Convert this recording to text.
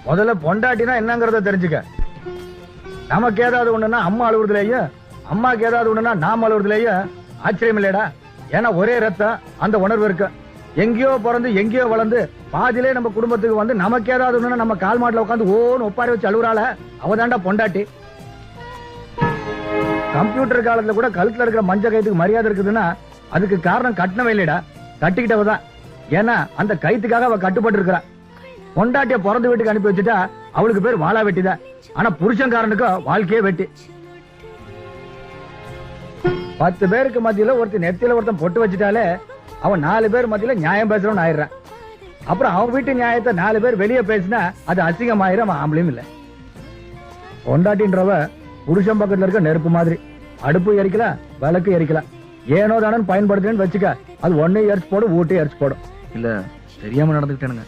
முதல்ல பொண்டாட்டினா என்னங்கறத தெரிஞ்சுக்க. நமக்கு ஏதாவது ஒண்ணுன்னா அம்மா அழுவுறதுலயும், அம்மாக்கு ஏதாவது ஒண்ணுன்னா நாம அழுவுறதுலயும் ஆச்சரியம் இல்லையடா. ஏன்னா ஒரே ரத்தம், அந்த உணர்வு இருக்கு. எங்கேயோ பிறந்து எங்கேயோ வளர்ந்து பாதியிலே நம்ம குடும்பத்துக்கு வந்து நமக்கு ஏதாவது ஒண்ணுன்னா நம்ம கால் மாட்டுல உட்காந்து ஓன்னு ஒப்பாரி வச்சு அழுவுறாள, அவதாண்டா பொண்டாட்டி. கம்ப்யூட்டர் காலத்துல கூட கழுத்துல இருக்கிற மஞ்ச கைத்துக்கு மரியாதை இருக்குதுன்னா அதுக்கு காரணம் கட்டினவ இல்லடா, கட்டிக்கிட்டவதான். ஏன்னா அந்த கைத்துக்காக அவ கட்டுப்பட்டு இருக்கிறா. பொண்டாட்டிய பிறந்த வீட்டுக்கு அனுப்பி வச்சுட்டா அவளுக்கு பேர் வாழா வெட்டிதான். ஆனா புருஷன்காரனுக்கு வாழ்க்கையே வெட்டி. 10 பேருக்கு மத்தியில ஒருத்தர் நெத்தியில ஒருத்தன் பொட்டு வச்சுட்டாலே அவன் 4 பேர் மத்தியில நியாயம் பேசுறவன் ஆயிடுறான். அப்புறம் அவன் வீட்டு நியாயத்தை 4 பேர் வெளியே பேசினா அது அசிங்கம் ஆயிரம். அவன் ஆம்பளையும் இல்ல. பொண்டாட்டின்றவ புருஷன் பக்கத்துல இருக்க நெருப்பு மாதிரி. அடுப்பு எரிக்கலாம், விளக்கு எரிக்கலாம். ஏனோ தானு பயன்படுத்துன்னு வச்சுக்க, அது ஒன்னே எரிச்சு போடும், ஊட்டே எரிச்சு போடும். இல்ல தெரியாம நடந்துக்கிட்டேனுங்க.